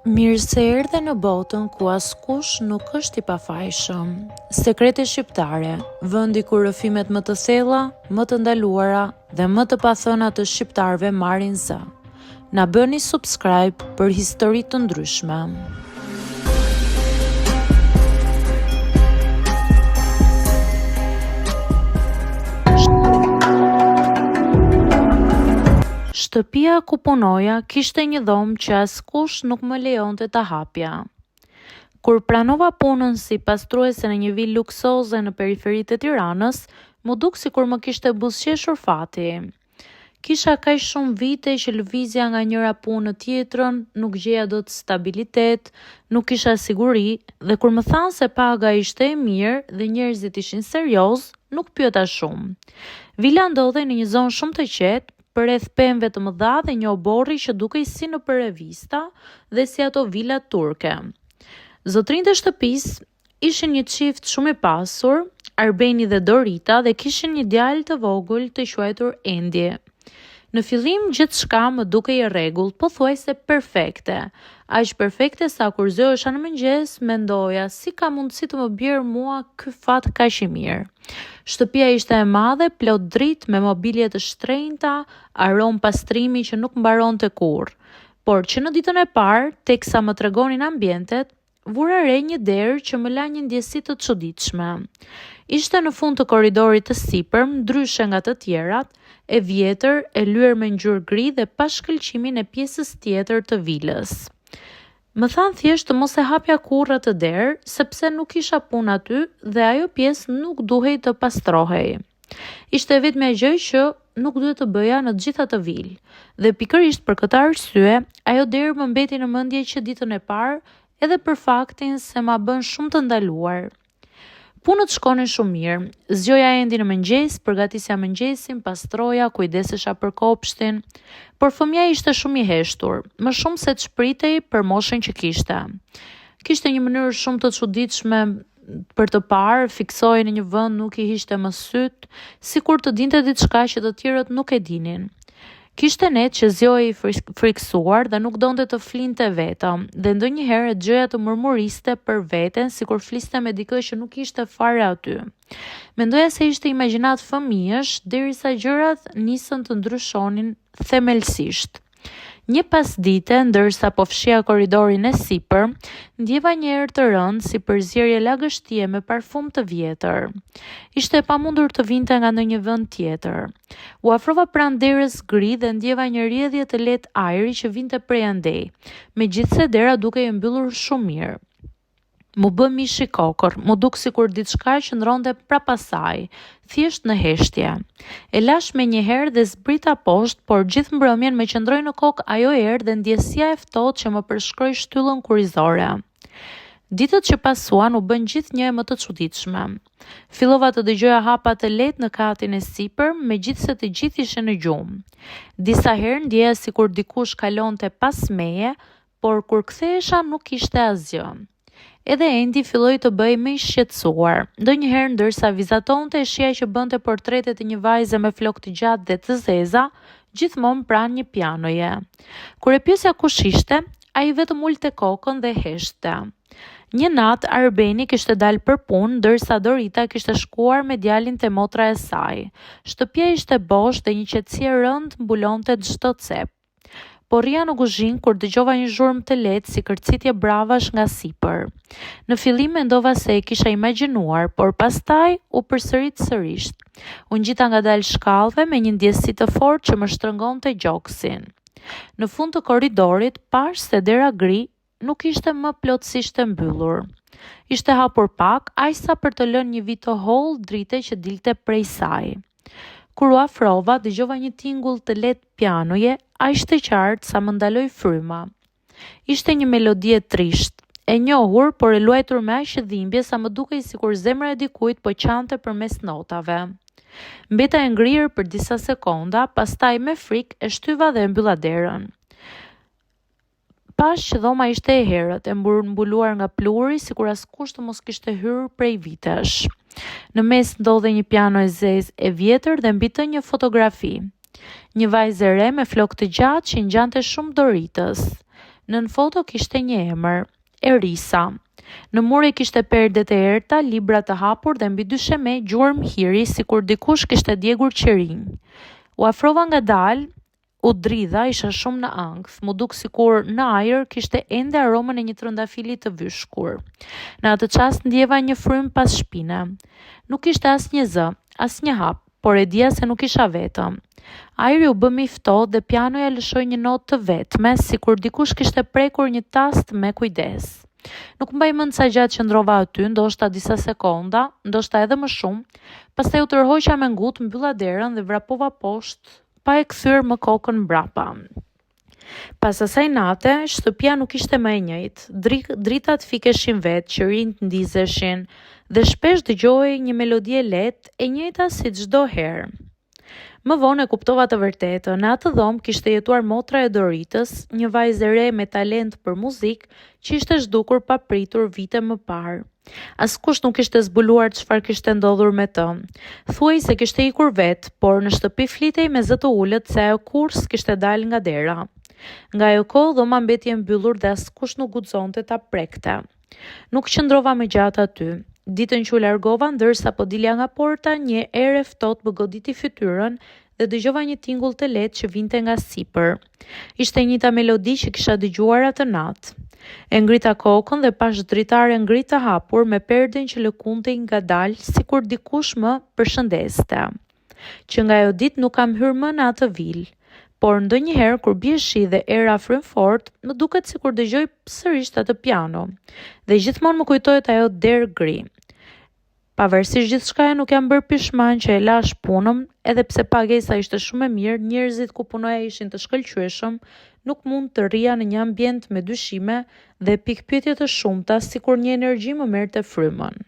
Mirë se erdhe në botën ku askush nuk është i pafajshëm. Sekrete shqiptare, vendi ku rrëfimet më të thella, më të ndaluara dhe më të pathëna të shqiptarëve marrin zë. Na bëni subscribe për histori të ndryshme. Shtëpia ku punoja kishte një dhomë që askush nuk më lejonte ta hapja. Kur pranova punën si pastruese në një vilë luksoze në periferitë e Tiranës, më duk sikur më kishte buzëqeshur fati. Kisha kaq shumë vite që lëvizja nga njëra punë në tjetrën, nuk gjeja dot stabilitet, nuk kisha siguri dhe kur më thanë se paga ishte e mirë dhe njerëzit ishin serioz, nuk pyeta shumë. Vila ndodhej në një zonë shumë të qetë, përreth pemëve të mëdha dhe një oborri që dukej si në revista dhe si ato vilat turke. Zotrinjtë e shtëpisë ishin një çift shumë i pasur, Arbeni dhe Dorita, dhe kishin një djalë të vogël të quajtur Endi. Në fillim gjithçka më dukej e rregullt, pothuajse perfekte. Aq perfekte sa kur zgjohesha në mëngjes, mendoja si ka mundësi të më bjerë mua ky fat kaq i mirë. Shtëpia ishte e madhe, plot dritë, me mobilje të shtrenjta, aromë pastrimi që nuk mbaronte kurrë. Por që në ditën e parë, teksa më tregonin ambientet, vura re një derë që më la një ndjesi të çuditshme. Ishte në fund të korridorit të sipërm, ndryshe nga të tjerat, e vjetër, e lyer me ngjyrë gri dhe pa shkëlqimin e pjesës tjetër të vilës. Më thanë thjesht të mos e hapja kurrë atë derë, sepse nuk kisha punë aty dhe ajo pjesë nuk duhej të pastrohej. Ishte vetmja gjë që nuk duhet të bëja në të gjitha të vilë. Dhe pikërisht për këtë arsye, ajo derë më mbeti në mendje që ditën e parë, edhe për faktin se ma bën shumë të ndaluar. Punët shkonin shumë mirë. Zgjoja Endi në mëngjes, përgatisja mëngjesin, pastroja, kujdesesha për kopshtin, por fëmia ishte shumë i heshtur, më shumë se çpritej për moshën që kishte. Kishte një mënyrë shumë të çuditshme për të parë, fiksohej në një vend, nuk i hiqte më syt, sikur të dinte diçka që të tjerët nuk e dinin. Kishte net që zgjohej i frikësuar dhe nuk donte të flinte vetëm, dhe ndonjëherë e dëgjoja të murmuriste për veten sikur fliste me dikë që nuk ishte fare aty. Mendoja se ishte imagjinat fëmijësh, derisa gjërat nisën të ndryshonin themelësisht. Një pasdite, ndërsa po fshija korridorin e sipër, ndjeva një erë të rëndë si përzierje lagështie me parfum të vjetër. Ishte e pamundur të vinte nga ndonjë vend tjetër. U afrova pranë derës gri dhe ndjeva një rrjedhje të lehtë ajri që vinte prej andej, megjithse dera dukej e mbyllur shumë mirë. Mu bë mish i kokër, mu duk sikur diçka që ndronte prapas saj, thjesht në heshtje. E lash me një herë dhe zbrita poshtë, por gjithë mbrëmjen me qëndroi në kokë ajo erë dhe ndjesia e ftohtë që më përshkroi shtyllën kurrizore. Ditët që pasuan u bën gjithnjë më të çuditshme. Fillova të dëgjoja hapa të lehtë në katin e sipër, megjithse të gjithë ishin në gjumë. Disa herë ndjeja sikur dikush kalonte pas meje, por kur kthehesha nuk kishte asgjë. Edhe Endi filloi të bëj më i shqetësuar. Ndonjëherë ndërsa vizatonte, e shija që bënte portrete të një vajze me flokë të gjatë dhe të zeza, gjithmonë pranë një pianoje. Kur e pyesja kush ishte, ai vetëm ulte kokën dhe heshte. Një natë Arbeni kishte dalë për punë, ndërsa Dorita kishte shkuar me djalin te motra e saj. Shtëpia ishte bosh dhe një qetësi e rëndë mbulonte çdo cep. Por rria në kuzhinë kur dëgjova një zhurmë të lehtë si kërcitje bravash nga sipër. Në fillim mendova se e kisha imagjinuar, por pastaj u përsërit sërish. U ngjita ngadalë shkallëve me një ndjesi të fortë që më shtrëngonte gjoksin. Në fund të korridorit pash se dera gri nuk ishte më plotësisht e mbyllur. Ishte hapur pak, aq sa për të lënë një vit të hollë drite që dilte prej saj. Kur u afrova, dëgjova një tingull të lehtë pianoje, aq të qartë sa më ndaloi fryma. Ishte një melodi e trisht, e njohur, por e luajtur me aq dhimbje sa më dukej sikur zemra e dikujt po qante përmes notave. Mbeta e ngrirë për disa sekonda, pastaj me frikë e shtyva dhe e mbylla derën. Pash që dhoma ishte e herët, e mbuluar nga pluri, sikur askush të mos kishte hyrë prej vitesh. Në mes ndodhe një piano e zezë e vjetër dhe mbi të një fotografi. Një vajzë e re me flokë të gjatë që ngjante shumë Doritës. Nën foto kishte një emër, Erisa. Në mure kishte perdet e erta, libra të hapur dhe mbi dysheme gjurmë hiri sikur dikush kishte djegur qerinj. U afrova ngadalë, u dridha, isha shumë në ankth, mu duk sikur në ajër kishte ende aromën e një trëndafili të vyshkur. Në atë qast ndjeva një frym pas shpine. Nuk ishte as një zë, as një hap, por e dija se nuk isha vetëm. Ajri u bë i ftohtë dhe pianoja lëshoi një notë të vetme, sikur dikush kishte prekur një tast me kujdes. Nuk mbaj mend sa gjatë qëndrova aty, ndoshta disa sekonda, ndoshta edhe më shumë, pastaj u tërhoqa me ngut, mbylla derën dhe vrapova poshtë, pa e kthyer më kokën mbrapa. Pas asaj nate, shtëpia nuk ishte më e njëjtë. Dritat fikeshin vetë, qërinjt ndizeshin dhe shpesh dëgjoj një melodi e lehtë, e njëjta si çdo herë. Më vonë e kuptova të vërtetën. Në atë dhomë kishte jetuar motra e Doritës, një vajzë e re me talent për muzikë që ishte zhdukur pa pritur vite më parë. Askush nuk ishte zbuluar çfarë kishte ndodhur me të. Thuaj se kishte ikur vetë, por në shtëpi flitej me zë të ulët se ajo kurrë kishte dalë nga dera. Nga ajo kohë dhoma mbeti e mbyllur dhe askush nuk guxonte ta prekte. Nuk qëndrova më gjatë aty. Ditën që u largova ndërsa po dilja nga porta, një erë e ftohtë më goditi fytyrën dhe dëgjova një tingull të lehtë që vinte nga sipër. Ishte e njëjta melodi që kisha dëgjuar atë natë. E ngrita kokën dhe pash dritare ngritë të hapur me perden që lëkundej ngadalë sikur dikush më përshëndeste. Që nga ajo ditë nuk kam hyrë më në atë vilë, por ndonjëherë kur bie shi dhe era fryn fort, më duket sikur dëgjoj sërish atë piano dhe gjithmonë më kujtohet ajo derë gri. Pavarësisht gjithçkaje nuk jam bërë pishman që e lash punën, edhe pse pagesa ishte shumë e mirë, njerëzit ku punoja ishin të shkëlqyeshëm, nuk mund të rrija në një ambient me dyshime dhe pikpyetje të shumta sikur një energji më merrte frymën.